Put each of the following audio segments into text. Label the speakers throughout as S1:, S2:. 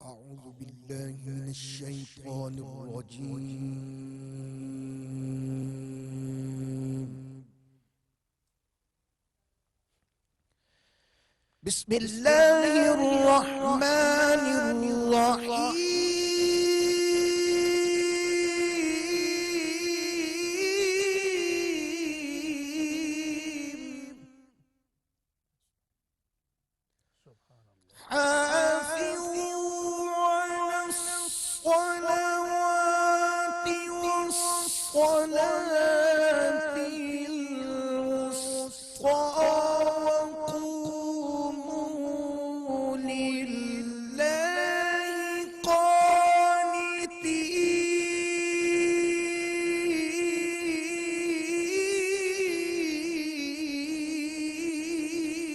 S1: أعوذ بالله من الشيطان الرجيم بسم الله الرحمن الرحيم حافظوا على الصلوات والصلاة الوسطى وقوموا لله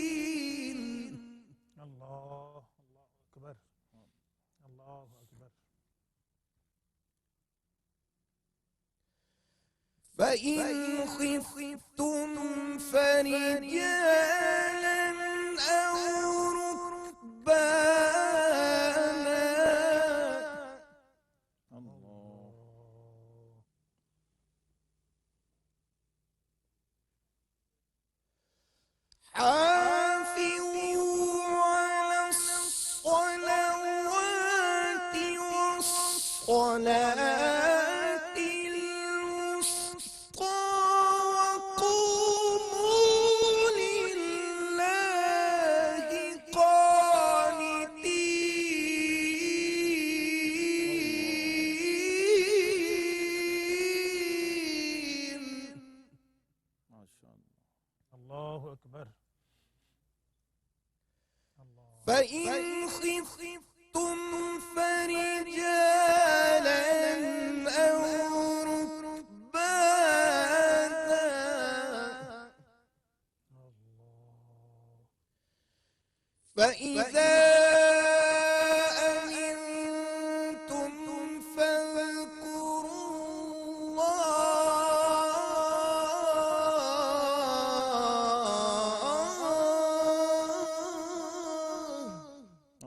S1: قانتين.
S2: اللہ اکبر، اللہ اکبر.
S1: فإن خفتم فرجالا أو ركبانا. حافظوا على الصلوات والصلاة الوسطى وقوموا لله قانتين.
S2: اللہ اکبر.
S1: فإن خفتم فرجالا أو ركبانا. فإذا أمنتم فاذكروا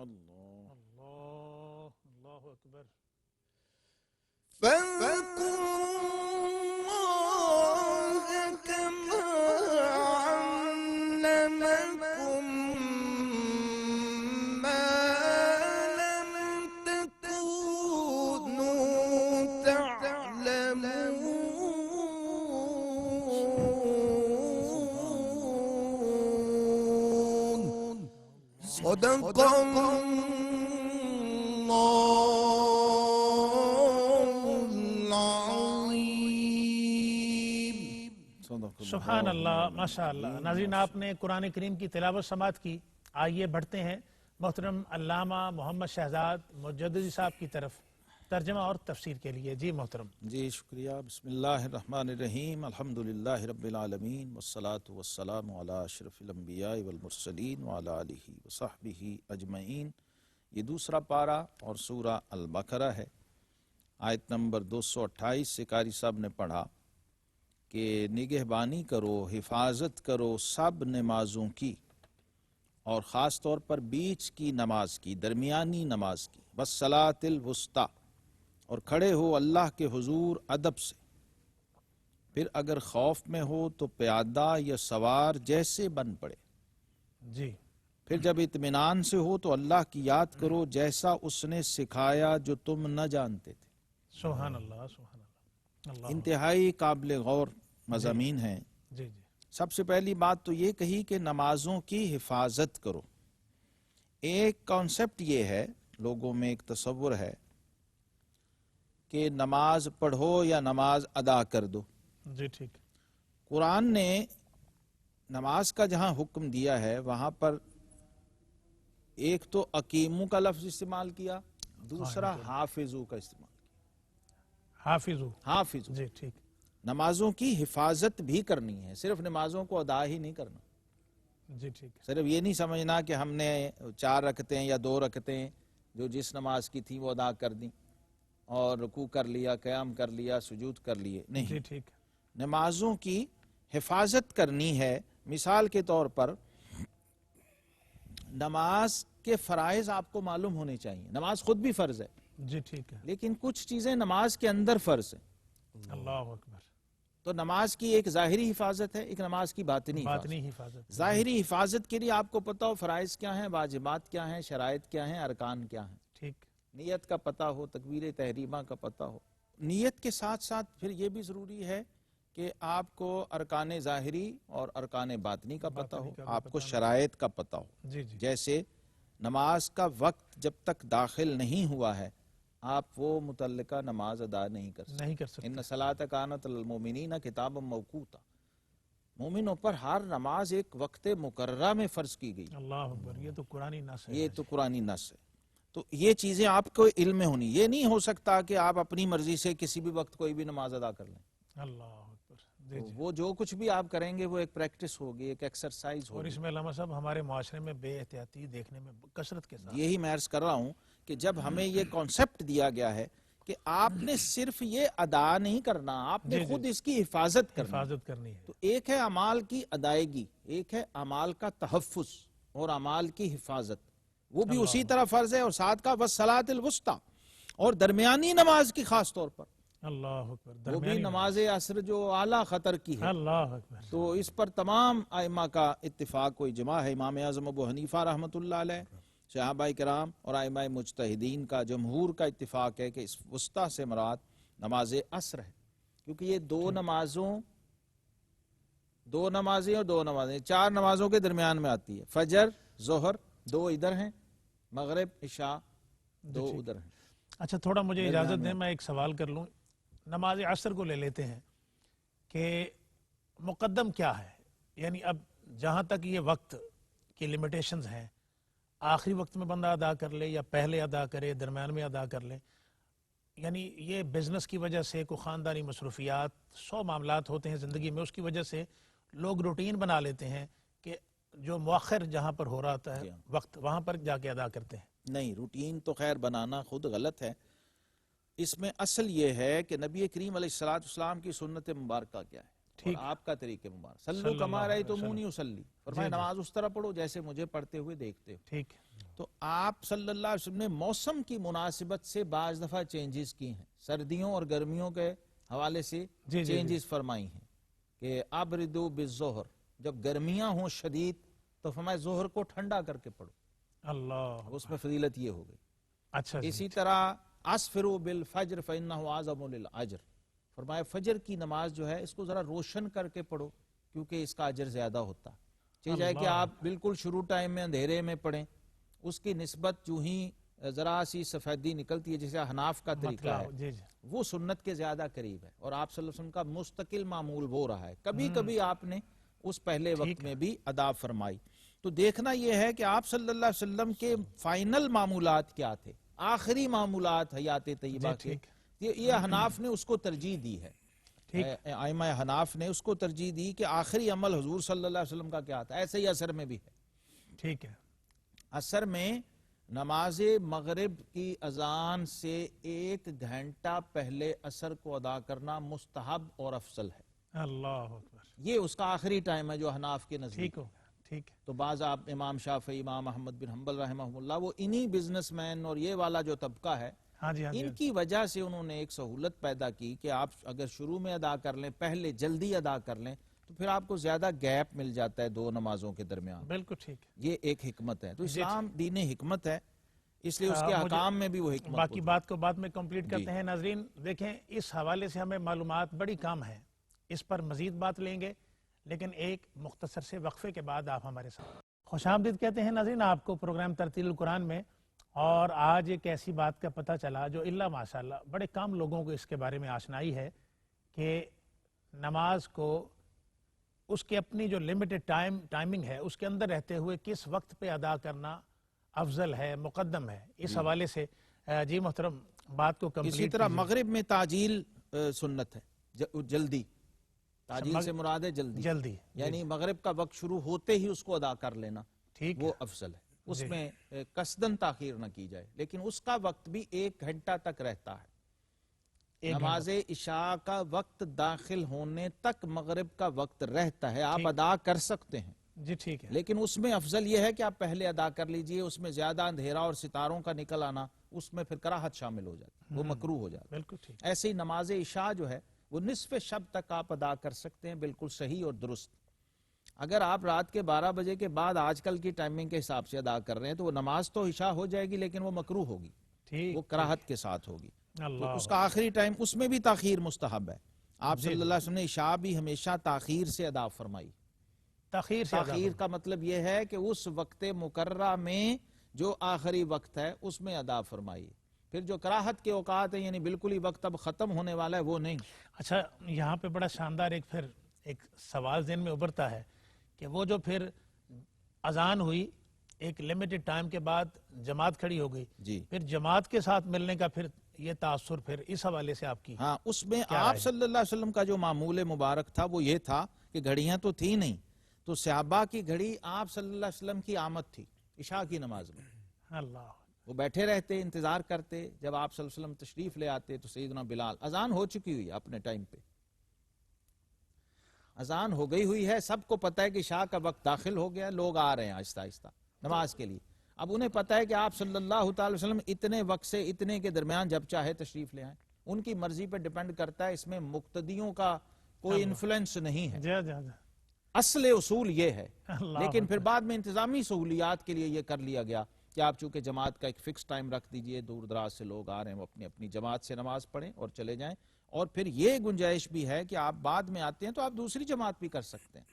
S1: الله.
S2: اللہ اکبر.
S1: فاذكروا الله كما علمكم ما لم تكونوا تعلمون. صدق
S2: سبحان اللہ، ماشاء اللہ. ناظرین، آپ نے قرآن کریم کی تلاوت سماعت کی. آئیے بڑھتے ہیں محترم علامہ محمد شہزاد مجددی صاحب کی طرف ترجمہ اور تفسیر کے لیے. جی محترم.
S3: جی شکریہ. بسم اللہ الرحمن الرحیم. الحمدللہ رب العالمین والصلاة والسلام علی اشرف الانبیاء والمرسلین وعلی آلہ وصحبہ اجمعین. یہ دوسرا پارہ اور سورہ البقرہ ہے. آیت نمبر 228 سے قاری صاحب نے پڑھا کہ نگہبانی کرو، حفاظت کرو سب نمازوں کی، اور خاص طور پر بیچ کی نماز کی، درمیانی نماز کی، والصلاۃ الوسطی، اور کھڑے ہو اللہ کے حضور ادب سے. پھر اگر خوف میں ہو تو پیادہ یا سوار جیسے بن پڑے.
S2: جی.
S3: پھر جب اطمینان سے ہو تو اللہ کی یاد کرو جیسا اس نے سکھایا جو تم نہ جانتے تھے.
S2: سبحان اللہ، سبحان اللہ. اللہ.
S3: انتہائی قابل غور مضامین ہیں.
S2: جی جی.
S3: سب سے پہلی بات تو یہ کہی کہ نمازوں کی حفاظت کرو. ایک کانسیپٹ یہ ہے، لوگوں میں ایک تصور ہے کہ نماز پڑھو یا نماز ادا کر دو.
S2: جی ٹھیک.
S3: قرآن نے نماز کا جہاں حکم دیا ہے وہاں پر ایک تو اقیمو کا لفظ استعمال کیا، دوسرا حافظو کا استعمال کیا. حافظو.
S2: جی ٹھیک.
S3: نمازوں کی حفاظت بھی کرنی ہے، صرف نمازوں کو ادا ہی نہیں کرنا.
S2: جی ٹھیک.
S3: صرف یہ نہیں سمجھنا کہ ہم نے 4 رکعتیں یا 2 رکعتیں جو جس نماز کی تھی وہ ادا کر دیں اور رکوع کر لیا، قیام کر لیا، سجود کر لیے.
S2: جی
S3: نہیں،
S2: ٹھیک.
S3: نمازوں کی حفاظت کرنی ہے. مثال کے طور پر نماز کے فرائض آپ کو معلوم ہونے چاہیے. نماز خود بھی فرض ہے.
S2: جی ٹھیک ہے.
S3: لیکن کچھ چیزیں نماز کے اندر فرض ہیں.
S2: اللہ اکبر.
S3: تو نماز کی ایک ظاہری حفاظت ہے، ایک نماز کی باطنی حفاظت۔
S2: باطنی حفاظت،
S3: ظاہری حفاظت کے لیے آپ کو پتہ ہو فرائض کیا ہیں، واجبات کیا ہیں، شرائط کیا ہیں، ارکان کیا ہیں،
S2: ٹھیک،
S3: نیت کا پتہ ہو، تکبیر تحریمہ کا پتہ ہو۔ نیت کے ساتھ ساتھ پھر یہ بھی ضروری ہے کہ آپ کو ارکان ظاہری اور ارکان باطنی کا پتہ ہو،
S2: باطنی کا بھی
S3: آپ کو
S2: پتہ ہو۔
S3: شرائط کا پتہ ہو۔
S2: جی جی،
S3: جیسے نماز کا وقت جب تک داخل نہیں ہوا ہے آپ وہ متعلقہ نماز ادا نہیں کر سکتے۔
S2: نہیں کر سکتے۔
S3: ان صلاۃ کانت علی المؤمنین کتابا موقوتا، مومنوں پر ہر نماز ایک وقت مقررہ میں فرض کی گئی،
S2: اللہ اکبر، یہ تو قرآنی نص ہے۔
S3: یہ تو قرآنی نص ہے۔ تو یہ چیزیں آپ کو علم میں ہونی، یہ نہیں ہو سکتا کہ آپ اپنی مرضی سے کسی بھی وقت کوئی بھی نماز ادا کر لیں۔
S2: اللہ اکبر، جی
S3: تو
S2: جی۔
S3: وہ جو کچھ بھی آپ کریں گے وہ ایک پریکٹس ہوگی، ایک ایکسرسائز
S2: اور
S3: ہوگی۔
S2: اس میں علامہ صاحب ہمارے معاشرے میں بے احتیاطی دیکھنے میں کثرت کے ساتھ۔
S3: یہی میں عرض کر رہا ہوں کہ جب ہمیں یہ کانسیپٹ دیا گیا ہے کہ آپ نے صرف یہ ادا نہیں کرنا، آپ نے
S2: جی جی،
S3: خود اس کی حفاظت کرنی۔
S2: حفاظت کرنی ہے۔
S3: تو ایک ہے اعمال کی ادائیگی، ایک ہے اعمال کا تحفظ اور اعمال کی حفاظت، وہ بھی اسی طرح فرض ہے، اور ساتھ کا والصلاۃ الوسطیٰ، اور درمیانی نماز کی خاص طور پر،
S2: اللہ اکبر،
S3: وہ بھی
S2: درمیانی
S3: نماز عصر جو اعلیٰ خطر کی ہے۔
S2: اللہ اکبر،
S3: تو اس پر تمام ائمہ کا اتفاق و اجماع ہے۔ امام اعظم ابو حنیفہ رحمۃ اللہ علیہ، صحابہ کرام اور ائمہ مجتہدین کا جمہور کا اتفاق ہے کہ اس وسطیٰ سے مراد نماز عصر ہے، کیونکہ یہ دو نمازیں اور دو نمازیں، چار نمازوں کے درمیان میں آتی ہے۔ فجر، ظہر دو ادھر ہیں، مغرب، عشاء دو ادھر ہیں۔
S2: اچھا تھوڑا مجھے
S3: درمیان
S2: اجازت
S3: میں۔
S2: دیں، میں ایک سوال کر لوں۔ نماز عصر کو لے لیتے ہیں کہ مقدم کیا ہے، یعنی اب جہاں تک یہ وقت کی لیمیٹیشنز ہیں، آخری وقت میں بندہ ادا کر لے یا پہلے ادا کرے، درمیان میں ادا کر لے، یعنی یہ بزنس کی وجہ سے، کوئی خاندانی مصروفیات، 100 معاملات ہوتے ہیں زندگی میں، اس کی وجہ سے لوگ روٹین بنا لیتے ہیں کہ جو مؤخر جہاں پر ہو رہا ہوتا ہے وقت، وہاں پر جا کے ادا کرتے ہیں۔
S3: نہیں، روٹین تو خیر بنانا خود غلط ہے۔ اس میں اصل یہ ہے کہ نبی کریم علیہ الصلوۃ والسلام کی سنت مبارکہ کیا ہے اور آپ کا طریقہ مبارک۔ صلو کما رأیتمونی اصلی، فرمایا نماز اس طرح پڑھو جیسے مجھے پڑھتے ہوئے دیکھتے ہو۔
S2: ٹھیک،
S3: تو آپ صلی اللہ علیہ وسلم نے موسم کی مناسبت سے بعض دفعہ چینجز کی ہیں، سردیوں اور گرمیوں کے حوالے سے چینجز فرمائی ہیں کہ ابردو بالظہر، جب گرمیاں ہوں شدید تو فرمایا ظہر کو ٹھنڈا کر کے پڑھو،
S2: اللہ،
S3: اس میں فضیلت یہ ہو گئی۔
S2: اچھا جی،
S3: اسی طرح اسفروا بالفجر فإنہ اعظم للأجر، فرمایا فجر کی نماز جو ہے اس کو ذرا روشن کر کے پڑھو کیونکہ اس کا اجر زیادہ ہوتا ہے۔ چاہے جائے کہ آپ بالکل شروع ٹائم میں اندھیرے میں پڑھیں، اس کی نسبت جو ہی ذرا سی سفیدی نکلتی ہے جیسے حناف کا طریقہ ہے،
S2: جی جی،
S3: وہ سنت کے زیادہ قریب ہے، اور آپ صلی اللہ علیہ وسلم کا مستقل معمول وہ رہا ہے۔ کبھی کبھی آپ نے اس پہلے وقت میں بھی ادا فرمائی۔ تو دیکھنا یہ ہے کہ آپ صلی اللہ علیہ وسلم کے فائنل معمولات کیا تھے، آخری معمولات حیات طیبہ کے، یہ حناف نے اس کو ترجیح دی ہے۔ ائمہ حناف نے اس کو ترجیح دی کہ آخری عمل حضور صلی اللہ علیہ وسلم کا کیا تھا۔ ایسے ہی عصر میں بھی ہے۔
S2: ٹھیک ہے،
S3: عصر میں نماز مغرب کی اذان سے 1 گھنٹہ پہلے عصر کو ادا کرنا مستحب اور افضل ہے۔
S2: اللہ اکبر،
S3: یہ اس کا آخری ٹائم ہے جو حناف کے نزدیک۔
S2: ٹھیک ہو گیا، ٹھیک ہے،
S3: تو بعض آپ امام شافعی، امام احمد بن حنبل رحمہ اللہ، وہ انہی بزنس مین اور یہ والا جو طبقہ ہے،
S2: ہاں جی، ہاں جی،
S3: ان کی وجہ سے انہوں نے ایک سہولت پیدا کی کہ آپ اگر شروع میں ادا کر لیں، پہلے جلدی ادا کر لیں، تو پھر آپ کو زیادہ گیپ مل جاتا ہے دو نمازوں کے درمیان۔
S2: بالکل ٹھیک ہے۔
S3: یہ ایک حکمت ہے۔ تو اسلام دین حکمت ہے، اس لیے اس کے حکام میں بھی وہ حکمت
S2: باقی بات کو بعد میں کمپلیٹ کرتے ہیں۔ ناظرین دیکھیں، اس حوالے سے ہمیں معلومات بڑی کم ہیں، اس پر مزید بات لیں گے، لیکن ایک مختصر سے وقفے کے بعد آپ ہمارے ساتھ۔ خوش آمدید کہتے ہیں ناظرین آپ کو پروگرام ترتیل القرآن میں، اور آج ایک ایسی بات کا پتہ چلا جو اللہ ماشاءاللہ بڑے کم لوگوں کو اس کے بارے میں آشنائی ہے کہ نماز کو اس کی اپنی جو لمیٹڈ ٹائمنگ ہے اس کے اندر رہتے ہوئے کس وقت پہ ادا کرنا افضل ہے، مقدم ہے۔ اس حوالے سے جی محترم بات کو کمپلیٹ
S3: اسی طرح مغرب میں تعجیل سنت ہے، جلدی، تعجیل سے مراد ہے جلدی، یعنی مغرب کا وقت شروع ہوتے ہی اس کو ادا کر لینا، وہ افضل ہے۔ اس میں قصدن تاخیر نہ کی جائے، لیکن اس کا وقت بھی 1 گھنٹہ تک رہتا ہے۔ نماز عشاء کا وقت داخل ہونے تک مغرب کا وقت رہتا ہے، آپ ادا کر سکتے ہیں،
S2: جی ٹھیک ہے،
S3: لیکن اس میں افضل یہ ہے کہ آپ پہلے ادا کر لیجئے۔ اس میں زیادہ اندھیرا اور ستاروں کا نکل آنا، اس میں پھر کراہت شامل ہو جاتی ہے، وہ مکروہ ہو جاتا ہے۔
S2: بالکل ٹھیک،
S3: ایسے ہی نماز عشاء جو ہے وہ نصف شب تک آپ ادا کر سکتے ہیں، بالکل صحیح اور درست۔ اگر آپ رات کے 12 بجے کے بعد آج کل کی ٹائمنگ کے حساب سے ادا کر رہے ہیں تو وہ نماز تو عشاء ہو جائے گی لیکن وہ مکروہ ہوگی،
S2: ٹھیک
S3: وہ کراہت کے ساتھ ہوگی۔ تو
S2: اللہ
S3: اس کا آخری ٹائم، اس میں بھی تاخیر مستحب ہے۔ آپ
S2: جی
S3: صلی اللہ علیہ وسلم نے عشاء بھی ہمیشہ تاخیر سے ادا فرمائی۔
S2: تاخیر سے
S3: تاخیر کا مطلب یہ ہے کہ اس وقت مقررہ میں جو آخری وقت ہے اس میں ادا فرمائی۔ پھر جو کراہت کے اوقات ہیں یعنی بالکل ہی وقت اب ختم ہونے والا ہے وہ نہیں۔
S2: اچھا، یہاں پہ بڑا شاندار ایک سوال ذہن میں ابھرتا ہے کہ وہ جو پھر اذان ہوئی، ایک لمیٹڈ ٹائم کے بعد جماعت کھڑی ہو گئی،
S3: جی
S2: پھر جماعت کے ساتھ ملنے کا پھر یہ تاثر پھر اس حوالے سے آپ کی
S3: ہاں، اس میں
S2: کیا
S3: آپ
S2: رائے ہے؟
S3: صلی اللہ علیہ وسلم کا جو معمول مبارک تھا وہ یہ تھا کہ گھڑیاں تو تھی نہیں، تو صحابہ کی گھڑی آپ صلی اللہ علیہ وسلم کی آمد تھی عشاء کی نماز میں۔
S2: اللہ
S3: وہ بیٹھے رہتے، انتظار کرتے، جب آپ صلی اللہ علیہ وسلم تشریف لے آتے تو سیدنا بلال، اذان ہو چکی ہوئی ہے اپنے ٹائم پہ، اذان ہو گئی ہوئی ہے، سب کو پتہ ہے کہ عشاء کا وقت داخل ہو گیا، لوگ آ رہے ہیں آہستہ آہستہ نماز کے لیے۔ اب انہیں پتہ ہے کہ آپ صلی اللہ تعالی وسلم اتنے وقت سے اتنے کے درمیان جب چاہے تشریف لے آئیں، ان کی مرضی پہ ڈیپینڈ کرتا ہے، اس میں مقتدیوں کا کوئی انفلوئنس نہیں ہے۔
S2: جی جی جی
S3: اصل اصول یہ ہے،
S2: اللہ
S3: لیکن پھر بعد میں انتظامی سہولیات کے لیے یہ کر لیا گیا کہ آپ چونکہ جماعت کا ایک فکس ٹائم رکھ دیجئے، دور دراز سے لوگ آ رہے ہیں وہ اپنی اپنی جماعت سے نماز پڑھیں اور چلے جائیں، اور پھر یہ گنجائش بھی ہے کہ آپ بعد میں آتے ہیں تو آپ دوسری جماعت بھی کر سکتے ہیں،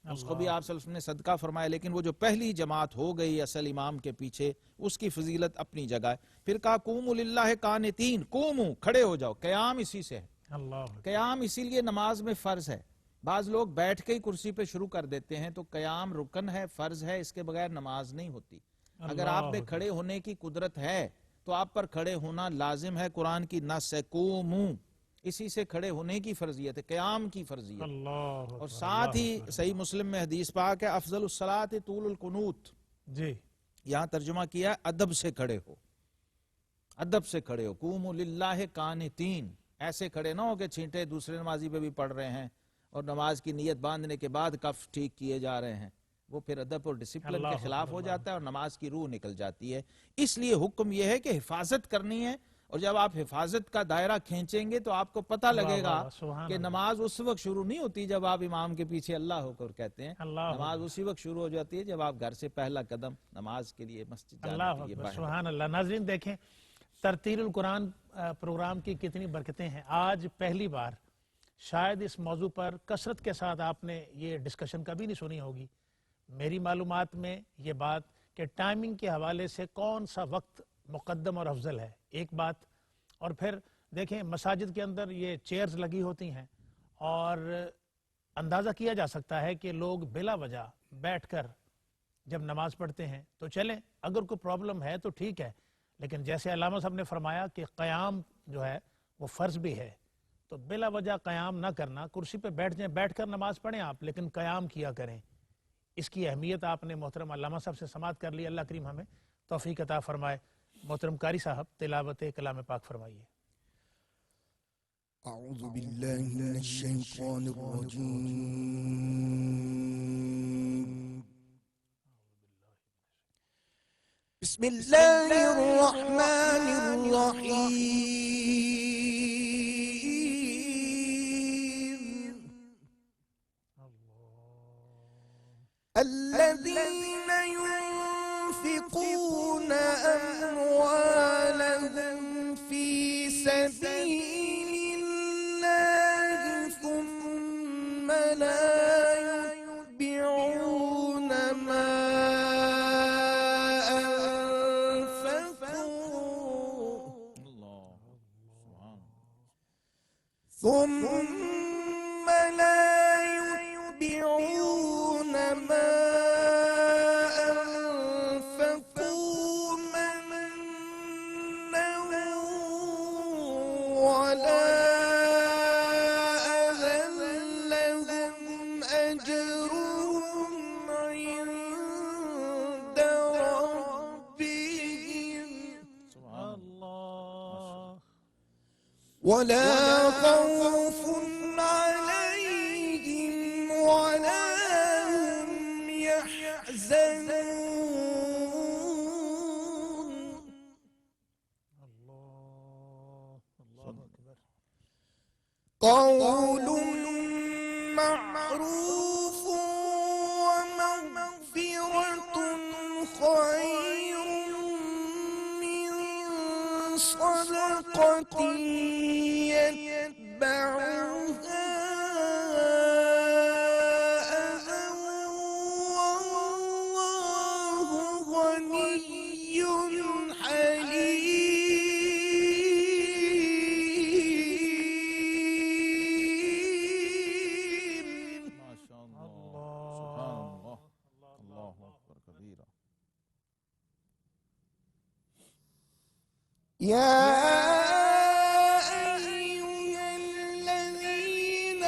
S3: اس کو بھی آپ صلی اللہ علیہ وسلم نے صدقہ فرمایا۔ لیکن وہ جو پہلی جماعت ہو گئی اصل امام کے پیچھے، اس کی فضیلت اپنی جگہ ہے۔ پھر کہا قوموا للہ قانتین، قوموا، کھڑے ہو جاؤ، قیام اسی سے ہے،
S2: اللہ
S3: قیام اسی لیے نماز میں فرض ہے۔ بعض لوگ بیٹھ کے ہی کرسی پہ شروع کر دیتے ہیں، تو قیام رکن ہے، فرض ہے، اس کے بغیر نماز نہیں ہوتی۔ اگر آپ میں کھڑے ہونے کی قدرت ہے تو آپ پر کھڑے ہونا لازم ہے، قرآن کی نص ہے قوموا، اسی سے کھڑے ہونے کی فرضیت ہے، قیام کی فرضیت۔
S2: اللہ
S3: اور ساتھ ہی صحیح مسلم میں حدیث پاک ہے افضل الصلاۃ طول القنوت،
S2: جی
S3: یہاں ترجمہ کیا ہے ادب سے کھڑے ہو، ادب سے کھڑے ہو، قوموا للہ قانتین، ایسے کھڑے نہ ہو کہ چھینٹے دوسرے نمازی پہ بھی پڑھ رہے ہیں اور نماز کی نیت باندھنے کے بعد کف ٹھیک کیے جا رہے ہیں، وہ پھر ادب اور ڈسپلن کے
S2: اللہ
S3: خلاف ہو
S2: اللہ
S3: جاتا ہے اور نماز کی روح نکل جاتی ہے۔ اس لیے حکم یہ ہے کہ حفاظت کرنی ہے، اور جب آپ حفاظت کا دائرہ کھینچیں گے تو آپ کو پتہ لگے گا
S2: سبحان
S3: کہ
S2: اللہ،
S3: نماز اس وقت شروع نہیں ہوتی جب آپ امام کے پیچھے اللہ ہو کر کہتے ہیں،
S2: اللہ
S3: نماز اسی وقت شروع ہو جاتی ہے جب آپ گھر سے پہلا قدم نماز کے لیے مسجد جانے
S2: اللہ
S3: کے لیے
S2: اکبر،
S3: باہر۔
S2: سبحان اللہ۔ ناظرین دیکھیں ترتیل القرآن پروگرام کی کتنی برکتیں ہیں۔ آج پہلی بار شاید اس موضوع پر کثرت کے ساتھ آپ نے یہ ڈسکشن کبھی نہیں سنی ہوگی۔ میری معلومات میں یہ بات کہ ٹائمنگ کے حوالے سے کون سا وقت مقدم اور افضل ہے، ایک بات، اور پھر دیکھیں مساجد کے اندر یہ چیئرز لگی ہوتی ہیں اور اندازہ کیا جا سکتا ہے کہ لوگ بلا وجہ بیٹھ کر جب نماز پڑھتے ہیں تو چلیں، اگر کوئی پرابلم ہے تو ٹھیک ہے، لیکن جیسے علامہ صاحب نے فرمایا کہ قیام جو ہے وہ فرض بھی ہے، تو بلا وجہ قیام نہ کرنا، کرسی پہ بیٹھ جائیں، بیٹھ کر نماز پڑھیں آپ، لیکن قیام کیا کریں۔ اس کی اہمیت آپ نے محترم علامہ صاحب سے سماعت کر لی، اللہ کریم ہمیں توفیق عطا فرمائے۔ محترم قاری صاحب تلاوت کلام پاک فرمائیے۔
S1: اعوذ باللہ من الشیطان الرجیم، بسم اللہ الرحمن الرحیم، الذین ينفقون اموالهم فی سبیل اللہ ثم لا يتبعون ما انفقوا
S3: اللہ سبحان
S1: ثم لا يتبعون ما أنفقوا منا ولا أذى لهم أجرهم عند ربهم
S3: سبحان
S2: اللہ
S1: ولا خوف عليهم ولا هم يحزنون
S2: اللہ اکبر۔
S1: قول معروف ومغفرة خير من صدقة يتبعها أذى والله غني حليم.
S3: ما شاء اللہ، سبحان اللہ، اللہ اکبر کبیرہ.
S1: يا أيها الذين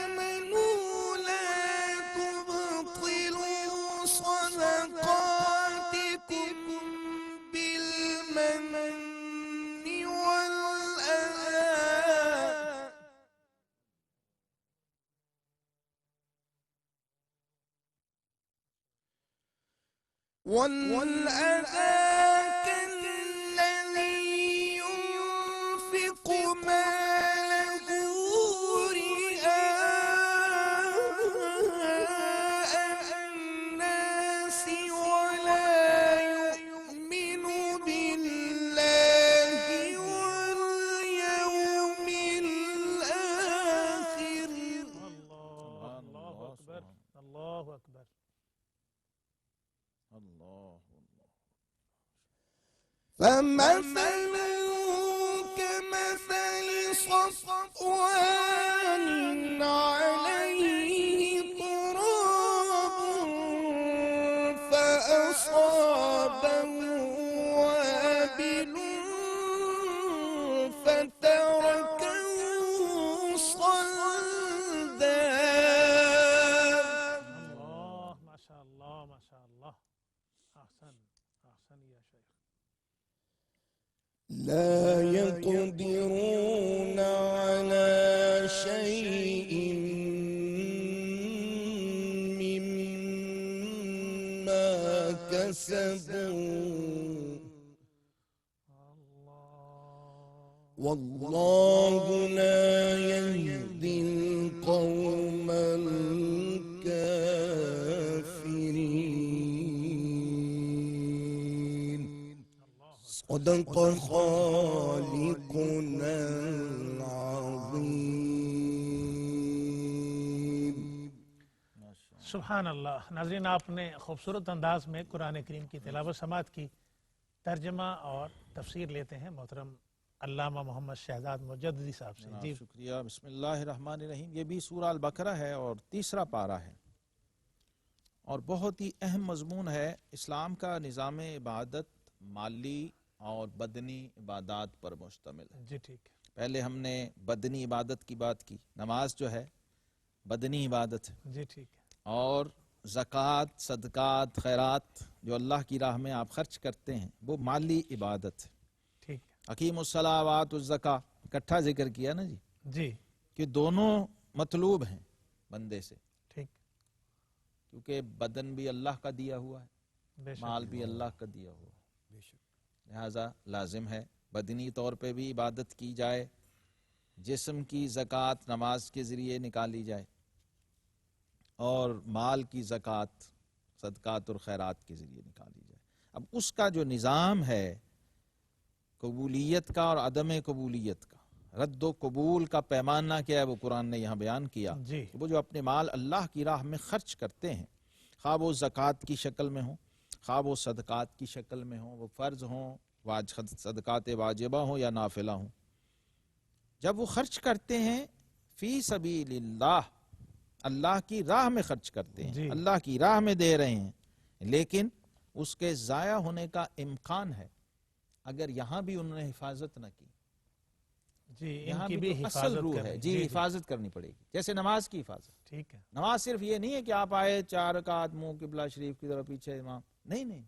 S1: آمنوا لا تبطلوا صدقاتكم بالمن والأذى كالذي ينفق ماله رئاء الناس ولا يؤمن بالله واليوم الآخر.
S2: اللہ اکبر، اللہ اکبر.
S3: اللہ
S1: فمثله كمثل صفوان عليه تراب فأصابه وابل فتركه صلدا.
S2: اللہ، ما شاء اللہ، ما شاء اللہ. احسن احسن یا شیخ.
S1: لا يقدرون على شيء مما كسبوا والله لا يهدي القوم الكافرين. صدق خالقنا العظيم.
S2: سبحان اللہ. ناظرین، آپ نے خوبصورت انداز میں قرآن کریم کی تلاوت سماعت کی. ترجمہ اور تفسیر لیتے ہیں محترم علامہ محمد شہزاد مجددی صاحب سے. جی
S3: شکریہ. بسم اللہ الرحمن الرحیم. یہ بھی سورہ البقرہ ہے اور تیسرا پارہ ہے اور بہت ہی اہم مضمون ہے. اسلام کا نظام عبادت مالی اور بدنی عبادات پر مشتمل ہے.
S2: جی ٹھیک ہے.
S3: پہلے ہم نے بدنی عبادت کی بات کی. نماز جو ہے بدنی عبادت ہے،
S2: جی ٹھیک ہے.
S3: اور زکوٰۃ، صدقات، خیرات جو اللہ کی راہ میں آپ خرچ کرتے ہیں وہ مالی عبادت ہے.
S2: ٹھیک ہے.
S3: حکیم الصلاوات الزکا اکٹھا ذکر کیا نا جی،
S2: جی
S3: کہ دونوں مطلوب ہیں بندے سے،
S2: ٹھیک.
S3: کیونکہ بدن بھی اللہ کا دیا ہوا ہے،
S2: بے شک.
S3: مال بھی اللہ کا دیا ہوا ہے. لہذا لازم ہے بدنی طور پہ بھی عبادت کی جائے، جسم کی زکوٰۃ نماز کے ذریعے نکالی جائے، اور مال کی زکوٰۃ صدقات اور خیرات کے ذریعے نکالی جائے. اب اس کا جو نظام ہے قبولیت کا اور عدم قبولیت کا، رد و قبول کا پیمانہ کیا ہے، وہ قرآن نے یہاں بیان کیا.
S2: جی
S3: کہ وہ جو اپنے مال اللہ کی راہ میں خرچ کرتے ہیں، خواہ وہ زکوٰۃ کی شکل میں ہوں، خواہ وہ صدقات کی شکل میں ہوں، وہ فرض ہوں، صدقات واجبہ ہوں یا نافلہ ہوں، جب وہ خرچ کرتے ہیں فی سبیل اللہ، اللہ کی راہ میں خرچ کرتے ہیں،
S2: جی.
S3: اللہ کی راہ میں دے رہے ہیں، لیکن اس کے ضائع ہونے کا امکان ہے اگر یہاں بھی انہوں نے حفاظت نہ کی.
S2: جی
S3: یہاں
S2: ان کی
S3: بھی
S2: بھی
S3: تو اصل
S2: حفاظت
S3: روح
S2: کریں.
S3: ہے. جی حفاظت کرنی پڑے گی، جیسے نماز کی حفاظت.
S2: ٹھیک ہے.
S3: نماز صرف یہ نہیں ہے کہ آپ آئے 4 رکعت منہ قبلہ شریف کی طرف پیچھے امام، نہیں نہیں،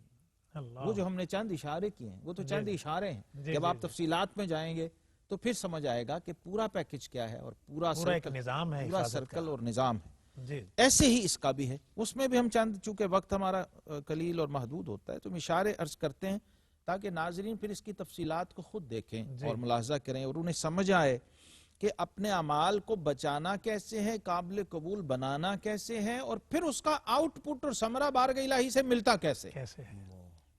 S2: اللہ.
S3: وہ جو ہم نے چند اشارے کیے ہیں وہ تو چند اشارے ہیں.
S2: جی
S3: جب
S2: جی
S3: آپ تفصیلات میں جائیں گے تو پھر سمجھ آئے گا کہ پورا پیکج کیا ہے اور پورا
S2: ایک
S3: سرکل،
S2: نظام ہے
S3: پورا
S2: حفاظت کا.
S3: سرکل اور نظام ہے.
S2: جی
S3: ایسے ہی اس کا بھی ہے. اس میں بھی ہم چند، چونکہ وقت ہمارا قلیل اور محدود ہوتا ہے تو ہم اشارے عرض کرتے ہیں تاکہ ناظرین پھر اس کی تفصیلات کو خود دیکھیں
S2: جی.
S3: اور ملاحظہ کریں اور انہیں سمجھ آئے کہ اپنے اعمال کو بچانا کیسے ہے، قابل قبول بنانا کیسے ہے، اور پھر اس کا آؤٹ پٹ اور ثمرہ بارگاہ الہی سے ملتا کیسے،
S2: کیسے ہے؟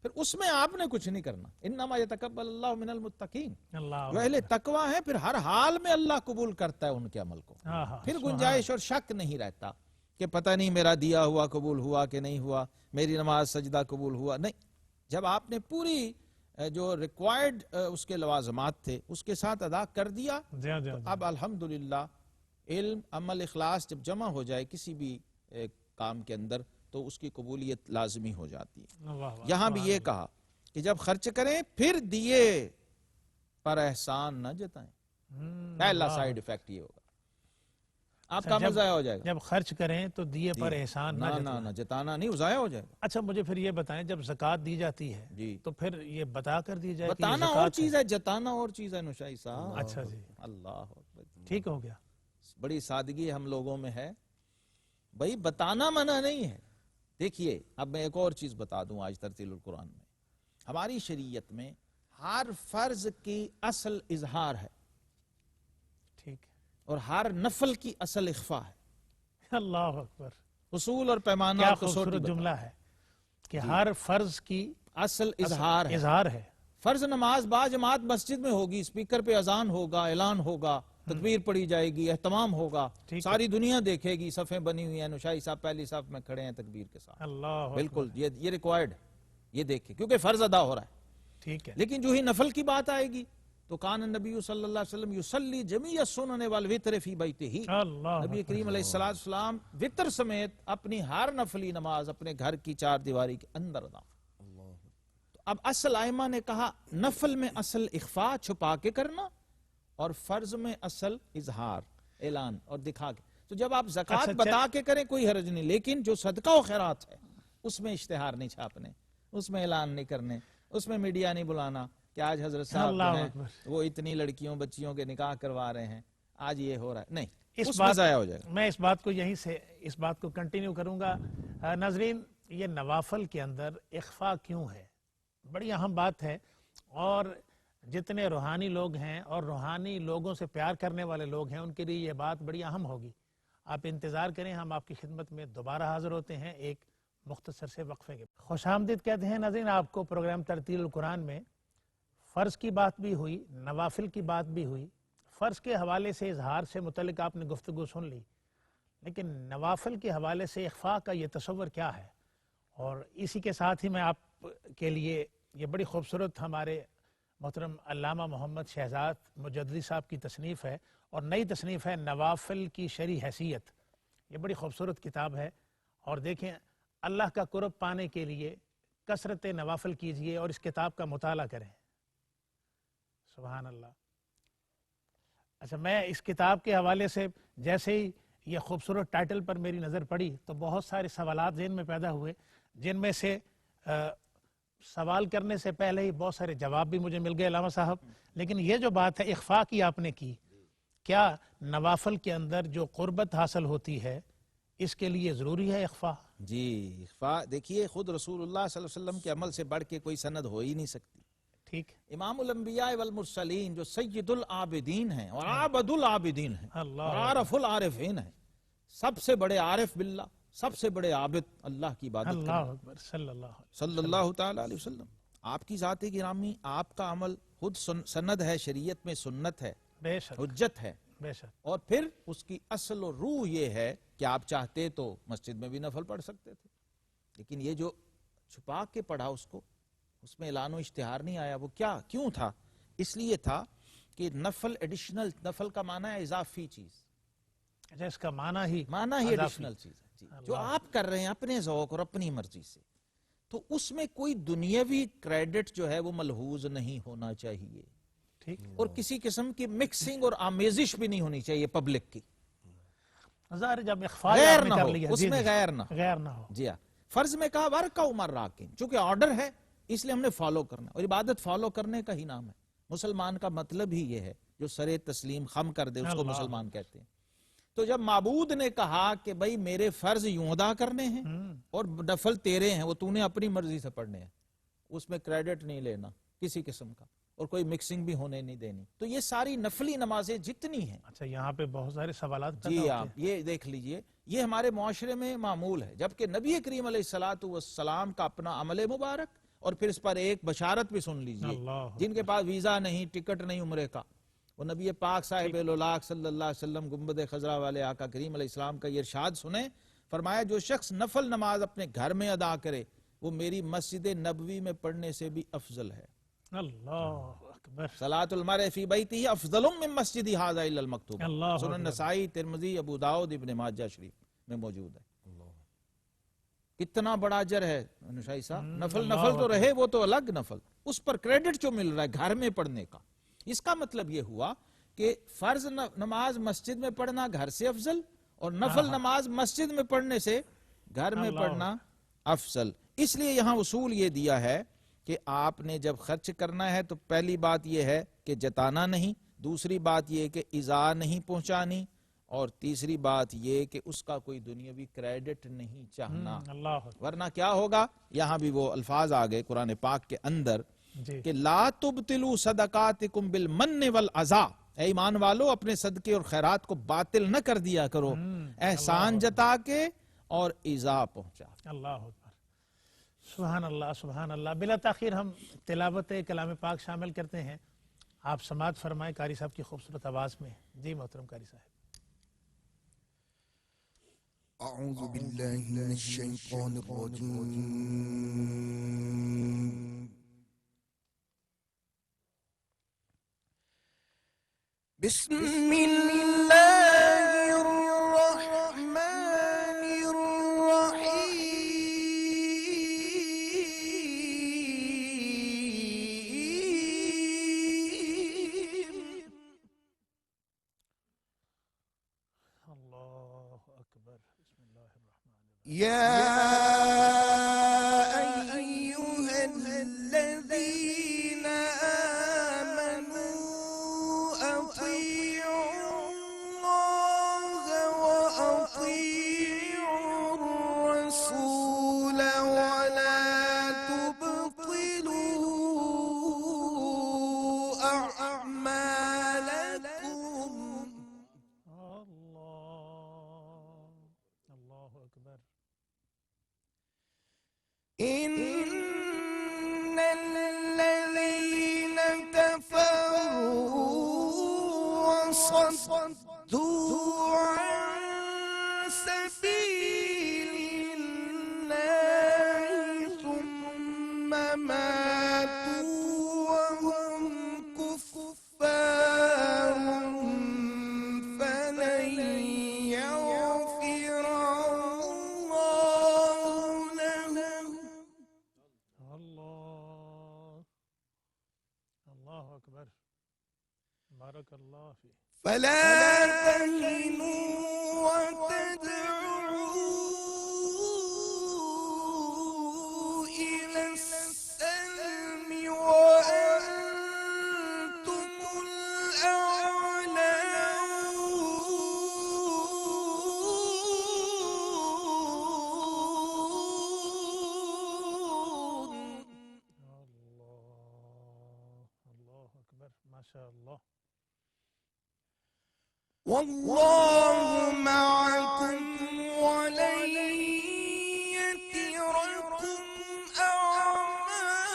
S3: پھر اس میں آپ نے کچھ نہیں کرنا. انما یتقبل اللہ من المتقین،
S2: اللہ
S3: جو اہل تقوی ہے پھر ہر حال میں اللہ قبول کرتا ہے ان کے عمل کو. پھر گنجائش اور شک نہیں رہتا کہ پتہ نہیں میرا دیا ہوا قبول ہوا کہ نہیں ہوا، میری نماز سجدہ قبول ہوا. نہیں، جب آپ نے پوری جو ریکوائرڈ اس کے لوازمات تھے اس کے ساتھ ادا کر دیا، اب الحمدللہ علم، عمل، اخلاص جب جمع ہو جائے کسی بھی کام کے اندر تو اس کی قبولیت لازمی ہو جاتی ہے. یہاں بھی یہ کہا کہ جب خرچ کریں پھر دیے پر احسان نہ جتائیں. پہلا سائیڈ افیکٹ یہ ہوگا، آپ کا عمل ضائع ہو جائے گا.
S2: جب خرچ کریں تو دیے پر احسان
S3: نہ جتانا نہیں، ضائع ہو جائے گا.
S2: اچھا مجھے پھر یہ بتائیں، جب زکوٰۃ دی جاتی ہے
S3: جی،
S2: تو پھر یہ بتا کر دی جائے کہ یہ
S3: بتانا اور
S2: زکوٰۃ
S3: چیز ہے، جتانا اور چیز ہے. نشائی صاحب،
S2: اچھا جی،
S3: اللہ اکبر،
S2: ٹھیک ہو گیا.
S3: بڑی سادگی ہم لوگوں میں ہے. بھئی بتانا منع نہیں ہے. دیکھیے اب میں ایک اور چیز بتا دوں. آج ترتیل القرآن میں ہماری شریعت میں ہر فرض کی اصل اظہار ہے،
S2: ٹھیک،
S3: اور ہر نفل کی اصل اخفا ہے.
S2: اللہ اکبر،
S3: اصول اور پیمانہ
S2: کیا
S3: اور کسوٹی
S2: خوبصورت
S3: بتا.
S2: جملہ ہے کہ ہر فرض کی
S3: اصل اظہار ہے.
S2: اظہار ہے.
S3: فرض نماز با جماعت مسجد میں ہوگی، اسپیکر پہ اذان ہوگا، اعلان ہوگا، تکبیر پڑھی جائے گی، اہتمام ہوگا، ساری دنیا دیکھے گی، صفیں بنی ہوئی ہیں، نشائی صاحب پہلی صف میں کھڑے ہیں تکبیر کے ساتھ.
S2: اللہ
S3: بالکل یہ ریکوائرڈ، یہ دیکھیں کیونکہ فرض ادا ہو رہا ہے.
S2: ٹھیک ہے.
S3: لیکن جو ہی نفل کی بات آئے گی تو کان النبی صلی اللہ علیہ وسلم یصلی جمیع السنن والوتر فی بیتہ. نبی کریم علیہ السلام وطر سمیت اپنی ہر نفلی نماز اپنے گھر کی چار دیواری کے اندر ادا. تو اب اصل ائمہ نے کہا نفل میں اصل اخفا، چھپا کے کرنا، اور فرض میں اصل اظہار، اعلان اور دکھا کے. تو جب آپ زکوٰۃ بتا کے کریں کوئی حرج نہیں، لیکن جو صدقہ و خیرات ہے اس میں اشتہار نہیں چھاپنے، اس میں اعلان نہیں کرنے، اس میں میڈیا نہیں بلانا کہ آج حضرت صاحب جو ہیں وہ اتنی لڑکیوں بچیوں کے نکاح کروا رہے ہیں، آج یہ ہو رہا ہے. نہیں، اس میں ضائع ہو جائے گا.
S2: میں اس بات کو یہیں سے اس بات کو کنٹینیو کروں گا. ناظرین، یہ نوافل کے اندر اخفا کیوں ہے؟ بڑی اہم بات ہے، اور جتنے روحانی لوگ ہیں اور روحانی لوگوں سے پیار کرنے والے لوگ ہیں ان کے لیے یہ بات بڑی اہم ہوگی. آپ انتظار کریں، ہم آپ کی خدمت میں دوبارہ حاضر ہوتے ہیں ایک مختصر سے وقفے کے. خوش آمدید کہتے ہیں ناظرین آپ کو پروگرام ترتیل القرآن میں. فرض کی بات بھی ہوئی، نوافل کی بات بھی ہوئی. فرض کے حوالے سے اظہار سے متعلق آپ نے گفتگو سن لی، لیکن نوافل کے حوالے سے اخفاء کا یہ تصور کیا ہے؟ اور اسی کے ساتھ ہی میں آپ کے لیے یہ بڑی خوبصورت ہمارے محترم علامہ محمد شہزاد مجددی صاحب کی تصنیف ہے، اور نئی تصنیف ہے نوافل کی شرعی حیثیت. یہ بڑی خوبصورت کتاب ہے، اور دیکھیں اللہ کا قرب پانے کے لیے کثرت نوافل کیجئے اور اس کتاب کا مطالعہ کریں. سبحان اللہ. اچھا، میں اس کتاب کے حوالے سے جیسے ہی یہ خوبصورت ٹائٹل پر میری نظر پڑی تو بہت سارے سوالات ذہن میں پیدا ہوئے، جن میں سے سوال کرنے سے پہلے ہی بہت سارے جواب بھی مجھے مل گئے علامہ صاحب. لیکن یہ جو بات ہے اخفاء کی آپ نے کی، کیا نوافل کے اندر جو قربت حاصل ہوتی ہے اس کے لیے ضروری ہے اخفاء؟
S3: جی، اخفاء دیکھیے خود رسول اللہ صلی اللہ علیہ وسلم کے عمل سے بڑھ کے کوئی سند ہو ہی نہیں سکتی.
S2: ٹھیک.
S3: امام الانبیاء والمرسلین جو سید العابدین ہیں اور عابد العابدین ہیں اور عارف العارفین ہیں، سب سے بڑے عارف باللہ، سب سے بڑے عابد اللہ کی عبادت کرنے.
S2: اللہ اکبر،
S3: صلی اللہ تعالی علیہ وسلم. آپ کی ذات گرامی، آپ کا عمل خود سند ہے، شریعت میں سنت ہے،
S2: بے شک،
S3: حجت ہے.
S2: بے شک.
S3: اور پھر اس کی اصل و روح یہ ہے کہ آپ چاہتے تو مسجد میں بھی نفل پڑھ سکتے تھے، لیکن یہ جو چھپا کے پڑھا اس میں اعلان و اشتہار نہیں آیا. وہ کیوں تھا؟ اس لیے تھا کہ نفل ایڈیشنل، نفل کا معنی ہے اضافی چیز.
S2: اچھا، اس کا معنی ہی
S3: ایڈیشنل چیز ہے جی، جو آپ کر رہے ہیں اپنے ذوق اور اپنی مرضی سے، تو اس میں کوئی دنیاوی کریڈٹ جو ہے وہ ملحوظ نہیں ہونا چاہیے.
S2: ٹھیک.
S3: اور کسی قسم کی مکسنگ اور آمیزش بھی نہیں ہونی چاہیے پبلک کی.
S2: ظاہر جب اخفاء
S3: غیر
S2: آپ نے
S3: نہ
S2: کر
S3: ہو،
S2: لیا،
S3: اس میں غیر نہ
S2: ہو.
S3: جی ہاں. فرض میں کہا ورکا عمر راکین، چونکہ آرڈر ہے اس لیے ہم نے فالو کرنا، اور عبادت فالو کرنے کا ہی نام ہے. مسلمان کا مطلب ہی یہ ہے، جو سرے تسلیم خم کر دے اس کو مسلمان کہتے ہیں. تو جب معبود نے کہا کہ بھئی میرے فرض یوں ادا کرنے ہیں اور نفل تیرے ہیں، وہ تو نے اپنی مرضی سے پڑھنے ہیں، اس میں کریڈٹ نہیں لینا کسی قسم کا. اور کوئی مکسنگ بھی ہونے نہیں دینی. تو یہ ساری نفلی نمازیں جتنی ہیں.
S2: اچھا یہاں پہ بہت سارے سوالات پیدا
S3: جی
S2: ہوتے
S3: آپ
S2: ہیں.
S3: یہ دیکھ لیجئے یہ ہمارے معاشرے میں معمول ہے، جبکہ نبی کریم علیہ الصلوۃ والسلام کا اپنا عمل مبارک اور پھر اس پر ایک بشارت بھی سن لیجئے.
S2: اللہ
S3: جن کے پاس ویزا نہیں، ٹکٹ نہیں عمرے کا، وہ نبی پاک صاحب الاولاق صلی اللہ علیہ وسلم گنبد خضرا والے آقا کریم علیہ السلام کا یہ ارشاد سنیں. فرمایا جو شخص نفل نماز اپنے گھر میں ادا کرے وہ میری مسجد نبوی میں پڑھنے سے بھی افضل ہے.
S2: اللہ اکبر.
S3: صلاۃ المرء فی بیتہ افضل من مسجد ھذا الا المکتوبہ.
S2: اللہ
S3: سنن
S2: اکبر.
S3: نسائی، ترمذی، ابو داؤد، ابن ماجہ شریف میں موجود ہے. کتنا بڑا اجر ہے نشائی صاحب. نفل تو رہے وہ تو الگ نفل، اس پر کریڈٹ جو مل رہا ہے گھر میں پڑھنے کا. اس کا مطلب یہ ہوا کہ فرض نماز مسجد میں پڑھنا گھر سے افضل اور نفل نماز مسجد میں پڑھنے سے گھر میں پڑھنا افضل. اس لیے یہاں اصول یہ دیا ہے کہ آپ نے جب خرچ کرنا ہے تو پہلی بات یہ ہے کہ جتانا نہیں، دوسری بات یہ کہ ایذا نہیں پہنچانی، اور تیسری بات یہ کہ اس کا کوئی دنیاوی کریڈٹ نہیں چاہنا.
S2: اللہ
S3: ورنہ کیا ہوگا؟ یہاں بھی وہ الفاظ آگئے قرآن پاک کے اندر
S2: جی.
S3: کہ لا تبطلوا صدقاتکم بالمن والاذى. اے ایمان والو اپنے صدقے اور خیرات کو باطل نہ کر دیا کرو احسان جتا کے اور ایذا پہنچا.
S2: اللہ اکبر. سبحان اللہ سبحان اللہ. بلا تاخیر ہم تلاوت کلام پاک شامل کرتے ہیں. آپ سماعت فرمائیں قاری صاحب کی خوبصورت آواز میں. جی محترم قاری صاحب.
S1: أعوذ بالله من الشيطان الرجيم. بسم الله الرحمن الرحيم.
S2: اللہ اکبر. بسم اللہ الرحمن الرحیم.
S1: يا أيها الذين آمنوا أطيعوا الله وأطيعوا الرسول ولا تبطلوا أعمالكم.
S2: اللہ اکبر.
S1: إن الذين كفروا وصدوا عن سبيل الله ثم ماتوا وهم كفار فلن يغفر الله لهم.
S2: اللہ اکبر. بارک اللہ فی.
S1: فلا تهنوا وتدعوا إلى السلم وأنتم الأعلون.
S2: اللہ اکبر. ماشاء اللہ.
S1: والله معكم ولن يتركم أعمالكم.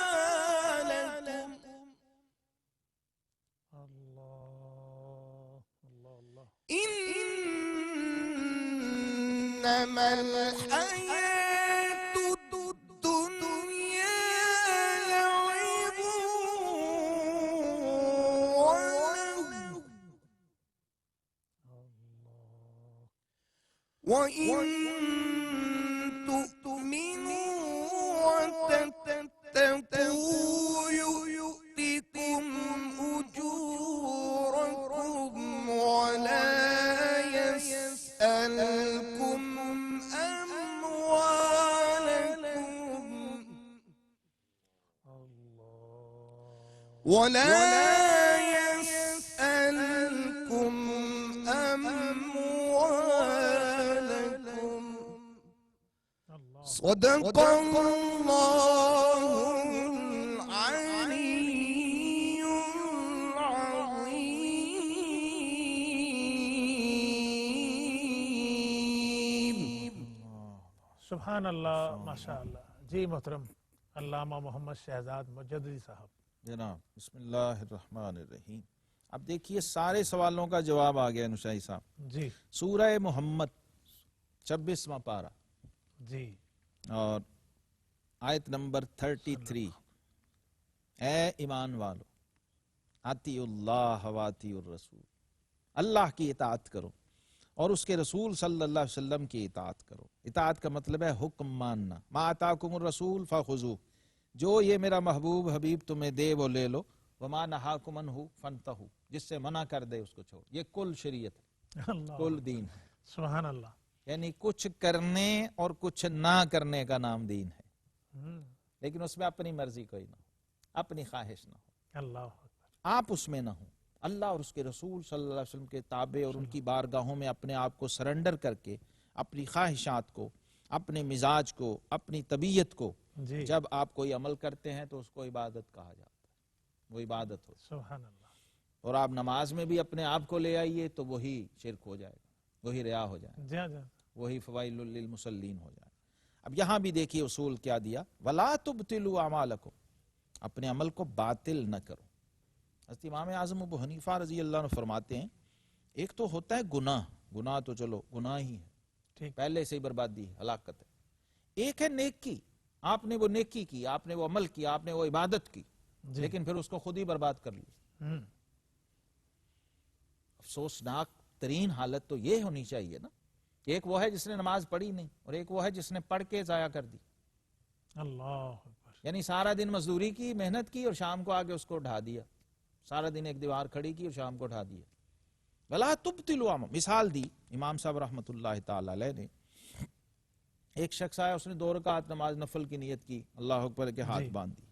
S2: اللہ اللہ اللہ.
S1: إنما الحياة الدنيا لعب ولهو وإن تؤمنوا وتتقوا يؤتكم أجوركم ولا يسألكم أموالكم ولا يسألكم أموالكم. صدق الله العلي
S2: سبحان اللہ، ماشاء اللہ. جی محترم علامہ محمد شہزاد مجددی صاحب.
S3: جناب بسم اللہ الرحمن الرحیم. اب دیکھیے سارے سوالوں کا جواب آ گیا نشائی صاحب.
S2: جی
S3: سورہ محمد 26واں پارہ
S2: جی
S3: اور آیت نمبر 33. اے ایمان والو، اطیع اللہ و اطیع الرسول، اللہ کی اطاعت کرو اور اس کے رسول صلی اللہ علیہ وسلم کی اطاعت کرو. اطاعت کا مطلب ہے حکم ماننا. ما آتاکم الرسول فخذوہ، جو یہ میرا محبوب حبیب تمہیں دے وہ لے لو. وما نہاکم عنہ فانتہوا، جس سے منع کر دے اس کو چھوڑ. یہ کل شریعت ہے،
S2: اللہ،
S3: کل دین ہے.
S2: سبحان اللہ.
S3: یعنی کچھ کرنے اور کچھ نہ کرنے کا نام دین ہے،
S2: ہم،
S3: لیکن اس میں اپنی مرضی کوئی نہ ہو، اپنی خواہش نہ ہو،
S2: اللہ اکبر.
S3: آپ اس میں نہ ہوں. اللہ اور اس کے رسول صلی اللہ علیہ وسلم کے تابع اور ان کی بارگاہوں میں اپنے آپ کو سرنڈر کر کے اپنی خواہشات کو، اپنے مزاج کو، اپنی طبیعت کو
S2: جی
S3: جب آپ کوئی عمل کرتے ہیں تو اس کو عبادت کہا جاتا ہے، وہ عبادت ہو.
S2: سبحان اللہ.
S3: اور آپ نماز میں بھی اپنے آپ کو لے آئیے تو وہی شرک ہو جائے گا، وہی ریا ہو جائے گا،
S2: جی جی.
S3: وہی فوائل للمصلین ہو جائے. اب یہاں بھی دیکھیے اصول کیا دیا، وَلَا تُبْتِلُوا اعمالکم، اپنے عمل کو باطل نہ کرو. حضرت امام اعظم ابو حنیفہ رضی اللہ عنہ فرماتے ہیں ایک تو ہوتا ہے گناہ، گناہ تو چلو گناہ ہی ہے،
S2: ٹھیک.
S3: پہلے سے ہی بربادی ہے، ہلاکت ہے. ایک ہے نیکی، آپ نے وہ نیکی کی، آپ نے وہ عمل کیا، آپ نے وہ عبادت کی،
S2: جی.
S3: لیکن پھر اس کو خود ہی برباد کر لی.
S2: ہم،
S3: افسوسناک ترین حالت تو یہ ہونی چاہیے نا. ایک وہ ہے جس نے نماز پڑھی نہیں، اور ایک وہ ہے جس نے پڑھ کے ضائع کر دی.
S2: اللہ اکبر.
S3: یعنی سارا دن مزدوری کی، محنت کی، اور شام کو آگے اس کو ڈھا دیا. سارا دن ایک دیوار کھڑی کی اور شام کو ڈھا دیا. وَلَا تُبْتِلُوا اعمالکم. مثال دی امام صاحب رحمۃ اللہ تعالی علیہ نے. ایک شخص آیا، اس نے 2 رکعت نماز نفل کی نیت کی، اللہ اکبر کے ہاتھ
S2: جی.
S3: باندھ دی.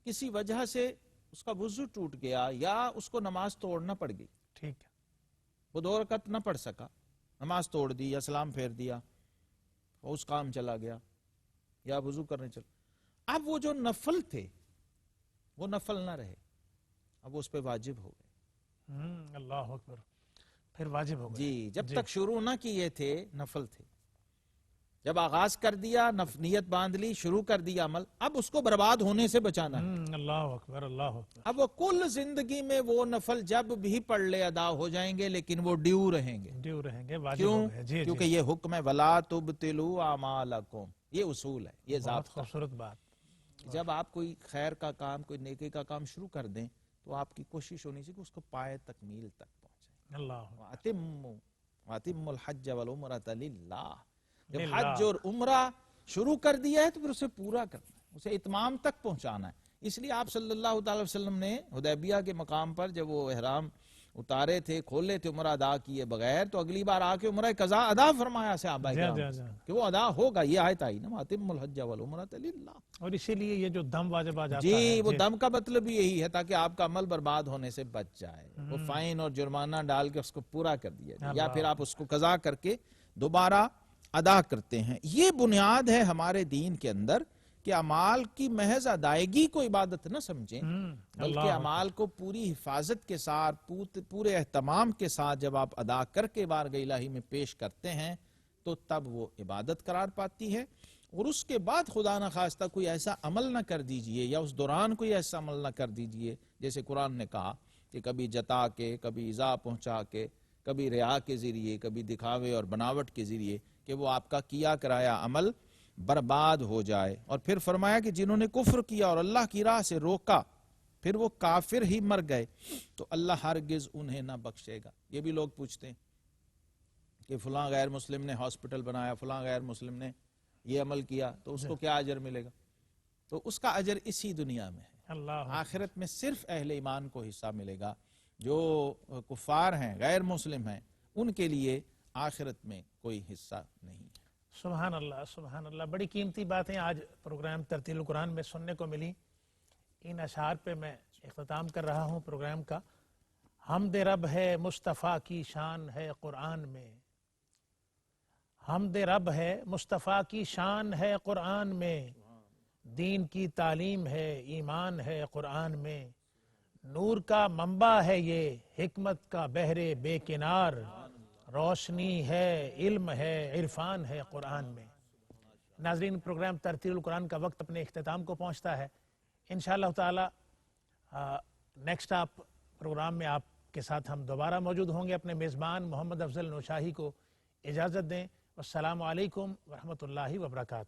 S3: کسی وجہ سے اس کا وضو ٹوٹ گیا یا اس کو نماز توڑنا پڑ گئی،
S2: ٹھیک ہے.
S3: وہ 2 رکعت نہ پڑھ سکا، نماز توڑ دی یا سلام پھیر دیا، وہ اس کام چلا گیا یا وضو کرنے چلا. اب وہ جو نفل تھے وہ نفل نہ رہے، اب وہ اس پہ واجب ہو گئے.
S2: ہم، اللہ اکبر. پھر واجب ہو گئے.
S3: جی، جب تک شروع نہ کیے تھے نفل تھے، جب آغاز کر دیا، نیت باندھ لی، شروع کر دیا عمل، اب اس کو برباد ہونے سے بچانا ہے.
S2: ہم، اللہ اکبر، اللہ اکبر.
S3: اب وہ کل زندگی میں وہ نفل جب بھی پڑھ لے ادا ہو جائیں گے، لیکن وہ ڈیو رہیں گے.
S2: ڈیو رہیں گے، واجب
S3: کیوں؟
S2: ہو گئے. جی
S3: کیونکہ
S2: جی.
S3: یہ حکم ہے وَلَا تُبْتِلُوا اعمالکم. یہ اصول ہے، یہ
S2: بہت
S3: ضابطہ.
S2: خوبصورت بات.
S3: جب آپ کوئی خیر کا کام، کوئی نیکی کا کام شروع کر دیں تو آپ کی کوشش ہونی چاہیے کہ اس کو پائے تکمیل تک پہنچائیں.
S2: اللہ
S3: وَأَتِمُّوا الْحَجَّ وَالْعُمْرَةَ لِلَّهِ. جب
S2: للہ.
S3: حج اور عمرہ شروع کر دیا ہے تو پھر اسے پورا کرنا ہے، اسے اتمام تک پہنچانا ہے. اس لیے آپ صلی اللہ تعالی وسلم نے حدیبیہ کے مقام پر جب وہ احرام اتارے تھے، کھولے تھے، عمرہ ادا کیے بغیر، تو اگلی بار آ کے عمرہ قضا ادا فرمایا صحابہ
S2: جی
S3: کرام
S2: جی جی.
S3: کہ وہ ادا ہوگا. یہ آیت آئی نا وَأَتِمُّوا الْحَجَّ وَالْعُمْرَةَ لِلَّهِ.
S2: اور اسی لیے یہ جو دم واجب آ جاتا
S3: جی،
S2: ہے.
S3: وہ دم کا مطلب بھی یہی ہے تاکہ آپ کا عمل برباد ہونے سے بچ جائے. وہ فائن اور جرمانہ ڈال کے اس کو پورا کر دیا جائے، یا پھر آپ اس کو قضا کر کے دوبارہ ادا کرتے ہیں. یہ بنیاد ہے ہمارے دین کے اندر کہ اعمال کی محض ادائیگی کو عبادت نہ سمجھیں، بلکہ اعمال کو پوری حفاظت کے ساتھ، پورے اہتمام کے ساتھ جب آپ ادا کر کے بارگاہ الہی میں پیش کرتے ہیں تو تب وہ عبادت قرار پاتی ہے. اور اس کے بعد خدا نہ خواستہ کوئی ایسا عمل نہ کر دیجئے، یا اس دوران کوئی ایسا عمل نہ کر دیجئے جیسے قرآن نے کہا کہ کبھی جتا کے، کبھی ایذا پہنچا کے، کبھی ریا کے ذریعے، کبھی دکھاوے اور بناوٹ کے ذریعے، کہ وہ آپ کا کیا کرایا عمل برباد ہو جائے. اور پھر فرمایا کہ جنہوں نے کفر کیا اور اللہ کی راہ سے روکا پھر وہ کافر ہی مر گئے تو اللہ ہرگز انہیں نہ بخشے گا. یہ بھی لوگ پوچھتے ہیں کہ فلاں غیر مسلم نے ہاسپٹل بنایا، فلاں غیر مسلم نے یہ عمل کیا تو اس کو کیا اجر ملے گا؟ تو اس کا اجر اسی دنیا میں ہے.
S2: اللہ
S3: آخرت میں صرف اہل ایمان کو حصہ ملے گا. جو کفار ہیں، غیر مسلم ہیں، ان کے لیے آخرت میں کوئی حصہ نہیں ہے.
S2: سبحان اللہ، سبحان اللہ. بڑی قیمتی باتیں آج پروگرام ترتیل القرآن میں سننے کو ملی. ان اشعار پہ میں اختتام کر رہا ہوں پروگرام کا. حمد رب ہے مصطفیٰ کی شان ہے قرآن میں، حمد رب ہے مصطفیٰ کی شان ہے قرآن میں، دین کی تعلیم ہے ایمان ہے قرآن میں، نور کا منبع ہے یہ حکمت کا بحر بے کنار، روشنی ہے علم ہے عرفان ہے قرآن میں. ناظرین، پروگرام ترتیل القرآن کا وقت اپنے اختتام کو پہنچتا ہے. انشاءاللہ تعالی نیکسٹ پروگرام میں آپ کے ساتھ ہم دوبارہ موجود ہوں گے. اپنے میزبان محمد افضل نوشاہی کو اجازت دیں. السلام علیکم ورحمۃ اللہ وبرکاتہ.